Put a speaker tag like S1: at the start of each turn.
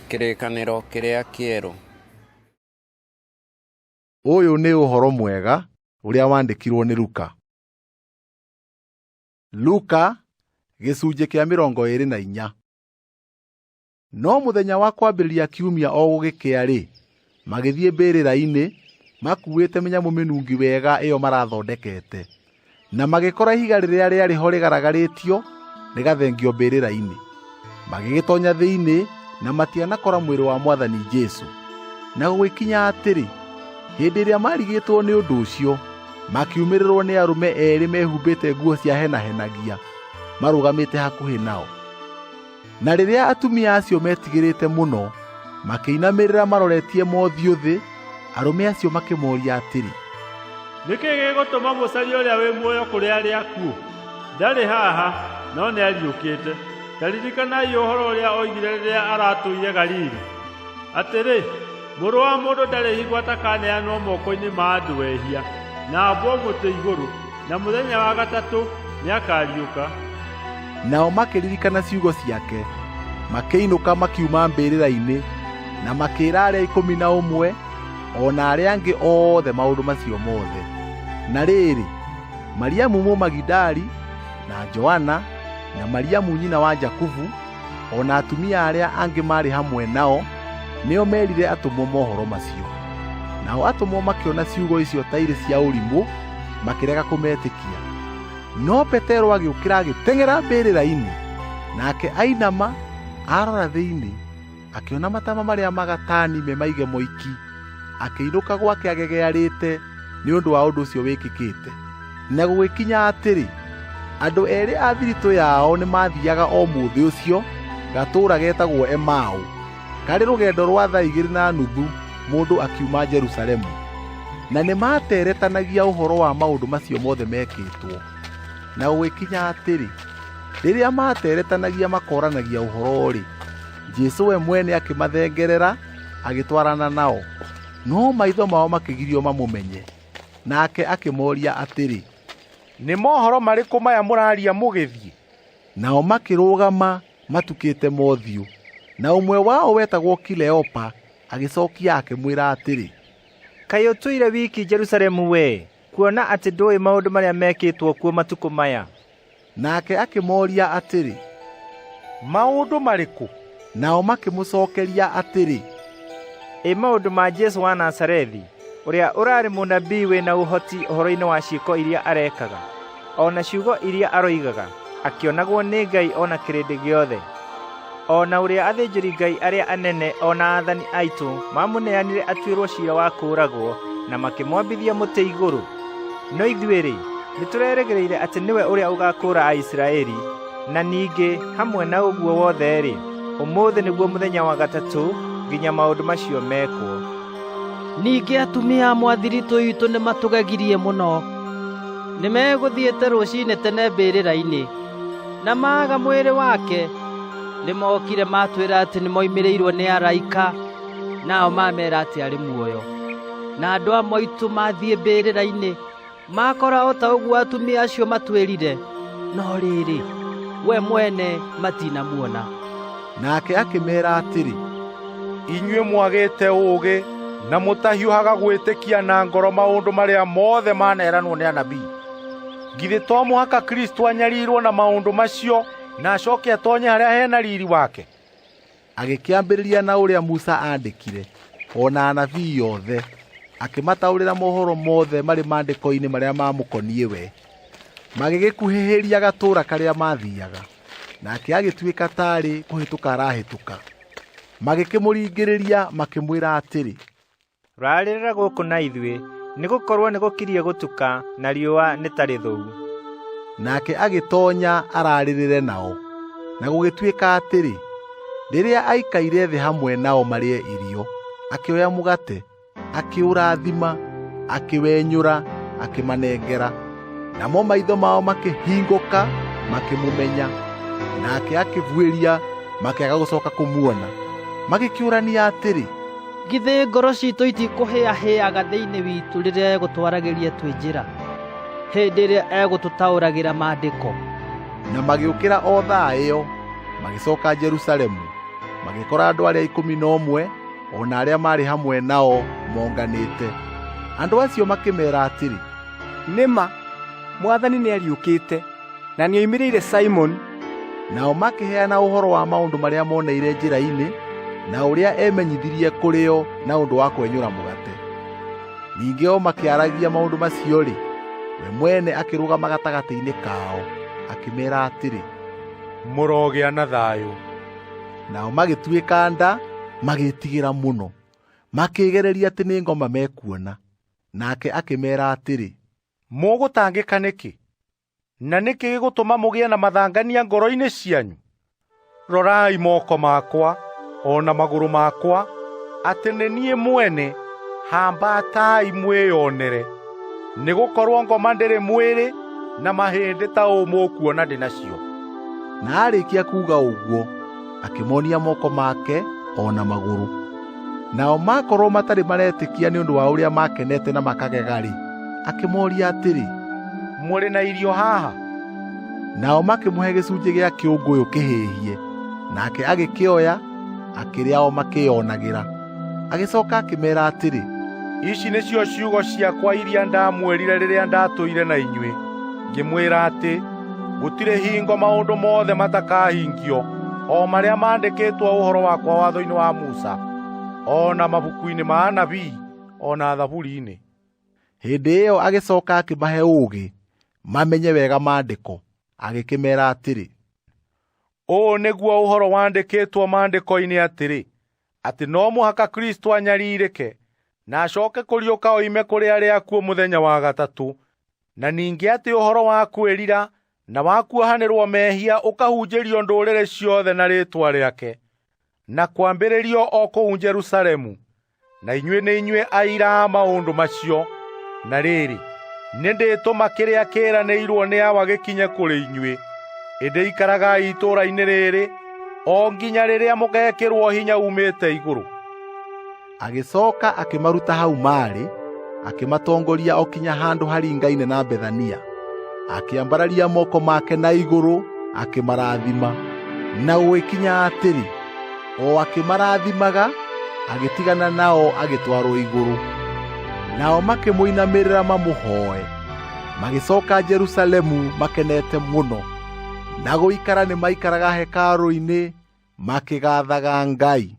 S1: Kĩrĩkanĩro kĩrĩa kĩerũ.
S2: Ũyũ nĩ ũhoro mwega ũrĩa wandĩkirwo nĩ Luka. Luka gĩcunjĩ kĩa 24. No mũthenya wa kwambĩrĩria kiumia o gũgĩkĩa-rĩ, magĩthiĩ mbĩrĩra-inĩ makuĩte mĩnyamũ mĩnungi wega ĩyo marathondekete, na magĩkora ihiga rĩrĩa rĩarĩ ho rĩgaragarĩtio rĩgathengio mbĩrĩra-inĩ. Magĩgĩtonya thĩinĩ na matianakora mwĩrĩ wa Mwathani Jesũ. Na gũgĩkinya atĩrĩ, hĩndĩ ĩrĩa marigĩtwo nĩ ũndũ ũcio, makiumĩrĩrwo nĩ arũme erĩ mehumbĩte nguo cia henahenagia marũgamĩte hakuhĩ nao. Na rĩrĩa atumia acio metigĩrĩte mũno, makĩinamĩrĩra maroretie mothiũ thĩ, arũme acio makĩmoria atĩrĩ,
S3: nĩkĩ gĩgũtũma mũcarie ũrĩa wĩ muoyo kũrĩ arĩa akuũ? Ndarĩ haha, no nĩariũkĩte. Ta ririkanai ũhoro ũrĩa oigire rĩrĩa aratũire Galili, atĩrĩ, Mũrũ wa Mũndũ ndarĩ hingo atakaneanwo moko-inĩ ma andũ ehia, na ambwo mũtĩ igũrũ, na mũthenya wa gatatũ nĩakariũka.
S2: Nao makĩririkana ciugo ciake, makĩinũka makiuma mbĩrĩra-inĩ, na makĩĩra arĩa 11 o na arĩa angĩ othe maũndũ macio mothe. Na rĩrĩ, Mariamu Mũmagidali na Joana na Mariamu nyina wa Jakubu o na atumia arĩa angĩ marĩ hamwe nao nĩo merire atũmwo mohoro macio. Nao atũmwo makĩona ciugo icio ta irĩ cia ũrimũ, makĩrega kũmetĩkia. No Petero agĩũkĩra agĩteng'era mbĩrĩra-inĩ, nake ainama arora thĩinĩ, akĩona matama marĩa magatani me maige moiki, akĩinũka gwake agegearĩte nĩ ũndũ wa ũndũ ũcio wĩkĩkĩte. Na gũgĩkinya atĩrĩ, andũ erĩ a thiritũ yao nĩ mathiaga o mũthĩ ũcio gatũũra getagwo Emau, karĩ rũgendo rwa thaa 2:30 mũndũ akiuma Jerusalemu. Na nĩ materetanagia ũhoro wa maũndũ macio mothe mekĩtwo. Na gũgĩkinya atĩrĩ, rĩrĩa materetanagia makoranagia ũhoro-rĩ, Jesũ we mwene akĩmathengerera agĩtwarana nao. No maitho mao makĩgirio mamũmenye. Nake akĩmoria atĩrĩ,
S4: nĩ mohoro marĩkũ maya mũraria mũgĩthiĩ?
S2: Nao makĩrũgama matukĩte mothiũ. Na ũmwe wao wetagwo Kileopa agĩcokia akĩmwĩra atĩrĩ,
S5: kaĩ ũtũire wiki Jerusalemu we, kuona atĩ ndũĩ maũndũ marĩa mekĩtwo kuo matukũ maya?
S2: Nake akĩmoria atĩrĩ,
S4: maũndũ marĩkũ?
S2: Nao makĩmũcokeria atĩrĩ,
S5: maũndũ ma Jesũ wa Nazarethi, ũrĩa ũrarĩ mũnabii wĩna ũhoti ũhoro-inĩ wa ciĩko iria arekaga, o na ciugo iria aroigaga, akĩonagwo nĩ Ngai o na kĩrĩndĩ gĩothe. O na ũrĩa athĩnjĩri-Ngai arĩa anene o na aathani aitũ mamũneanire atuĩrwo ciira wa kũũragwo, na makĩmwambithia mũtĩ igũrũ. No ithuĩ-rĩ, nĩtũrerĩgĩrĩire atĩ nĩwe ũrĩa ũgakũũra Aisiraeli, na ningĩ hamwe na ũguo wothe-rĩ, ũmũthĩ nĩguo mũthenya wa gatatũ nginya maũndũ macio mekwo.
S6: Ningĩ atumia a mwathiritũ witũ nĩmatũgegirie mũno. Nĩmegũthiĩte rũciinĩ tene mbĩrĩra-inĩ, na maaga mwĩrĩ wake. Nĩmokire matwĩra atĩ nĩmoimĩrĩirwo nĩ araika, nao mamera atĩ arĩ muoyo. Na andũ amwe aitũ mathiĩ mbĩrĩra-inĩ, makora o ta ũguo atumia acio matwĩrire, no rĩrĩ, we mwene matinamuona.
S2: Nake akĩmeera atĩrĩ,
S4: inyuĩ mwagĩte ũũgĩ na mũtahiũhaga gwĩtĩkia na ngoro maũndũ marĩa mothe maneranwo nĩ anabii. Githĩ to mũhaka Kristo anyarirwo na maũndũ macio na acoke atonye harĩa hena riri wake?
S2: Agĩkĩambĩrĩria na ũrĩa Musa aandĩkire, o na anabii othe, akĩmataũrĩra mohoro mothe marĩ maandĩko-inĩ marĩa mamũkoniĩ we. Magĩgĩkuhĩhĩria gatũũra karĩa mathiaga, nake agĩtuĩka tarĩ kũhĩtũka arahĩtũka. Magĩkĩmũringĩrĩria makĩmwĩra atĩrĩ,
S5: rarĩrĩra gũkũ na ithuĩ, nĩgũkorwo nĩgũkirie gũtuka na riũa nĩtarĩ thũu.
S2: Nake agĩtonya ararĩrĩre nao. Na gũgĩtuĩka atĩrĩ, rĩrĩa aikaire thĩ hamwe nao marĩe irio, akĩoya mũgate, akĩũrathima, akĩwenyũra, akĩmanengera. Namo maitho mao makĩhingũka, makĩmũmenya. Nake akĩbuĩria, makĩaga gũcoka kũmuona. Magĩkĩũrania atĩrĩ,
S6: githĩ ngoro ciitũ itikũhĩahĩaga thĩinĩ witũ rĩrĩa egũtwaragĩria twĩ njĩra, hĩndĩ ĩrĩa egũtũtaũragĩra maandĩko?
S2: Na magĩũkĩra o thaa ĩyo, magĩcoka Jerusalemu, magĩkora andũ arĩa 11 ona arĩa marĩ hamwe nao monganĩte. Andũ acio makĩmeera atĩrĩ,
S7: nĩma Mwathani nĩariũkĩte na nĩoimĩrĩire Simoni.
S2: Nao makĩheana ũhoro wa maũndũ marĩa moneire njĩra-inĩ na ũrĩa emenyithirie kũrĩ o na ũndũ wa kwenyũra mũgate. Ningĩ o makĩaragia maũndũ macio-rĩ, we mwene akĩrũgama gatagatĩ-inĩ kao akĩmeera atĩrĩ,
S4: mũrogĩa na thayũ.
S2: Nao magĩtuĩka nda, magĩĩtigĩra mũno, makĩgereria atĩ nĩ ngoma mekuona. Nake akĩmeera atĩrĩ,
S4: mũgũtangĩka nĩkĩ? Na nĩkĩ gĩgũtũma mũgĩe na mathangania ngoro-inĩ cianyu? Rorai moko makwa, o na magũrũ makwa, atĩ nĩ niĩ mwene. Hambatai mwĩonere, nĩgũkorwo ngoma ndĩrĩ mwĩrĩ na mahĩndĩ ta ũũ mũkuona ndĩ nacio.
S2: Na arĩkia kuuga ũguo, akĩmonia moko make o na magũrũ. Nao makorwo matarĩ maretĩkia nĩ ũndũ wa ũrĩa makenete na makagega-rĩ, akĩmoria atĩrĩ,
S4: mũrĩ na irio haha?
S2: Nao makĩmũhe gĩcunjĩ gĩa kĩũngũyũ kĩhĩhie, nake agĩkĩoya, akĩrĩa o makĩonagĩra. Agĩcooka akĩmeera atĩrĩ,
S4: ici nĩcio ciugo ciakwa iria ndamwĩrire rĩrĩa ndatũire na inyuĩ, ngĩmwĩra atĩ gũtirĩ hingo maũndũ mothe matakahingio, o marĩa mandĩkĩtwo ũhoro wakwa watho-inĩ wa Musa, o na mabuku-inĩ ma anabii, o na thaburi-inĩ.
S2: Hĩndĩ ĩyo agĩcooka akĩmahe ũũgĩ mamenye wega maandĩko, agĩkĩmeera atĩrĩ,
S4: ũũ nĩguo ũhoro wandĩkĩtwo maandĩko-inĩ atĩ no mũhaka Kristo anyariirĩke na acooke kũriũka oime kũrĩ arĩa akuũ mũthenya wa gatatũ, na ningĩ atĩ ũhoro wa kwĩrira na wa kuohanĩrwo mehia ũkahunjĩrio ndũrĩrĩ ciothe na rĩĩtwa rĩake, na kwambĩrĩrio o kũu Jerusalemu. Na inyuĩ nĩ inyuĩ aira a maũndũ macio. Na rĩrĩ, nĩndĩtũma kĩrĩa kĩĩranĩirwo nĩ awa gĩkinye kũrĩ inyuĩ. Ĩndĩ ikaragai itũũra-inĩ rĩrĩ o nginya rĩrĩa mũgekĩrwo hinya umĩte igũrũ.
S2: Agĩcooka akĩmaruta hau maarĩ, akĩmatongoria o kinya handũ haringaine na Bethania. Akĩambararia moko make na igũrũ, akĩmarathima. Na gũgĩkinya atĩrĩ, o akĩmarathimaga, agĩtigana nao agĩtwarwo igũrũ. Nao makĩmũinamĩrĩra mamũhooe. Magĩcooka Jerusalemu makenete mũno, na gũikara nĩ maikaraga hekarũ-inĩ makĩgaathaga Ngai.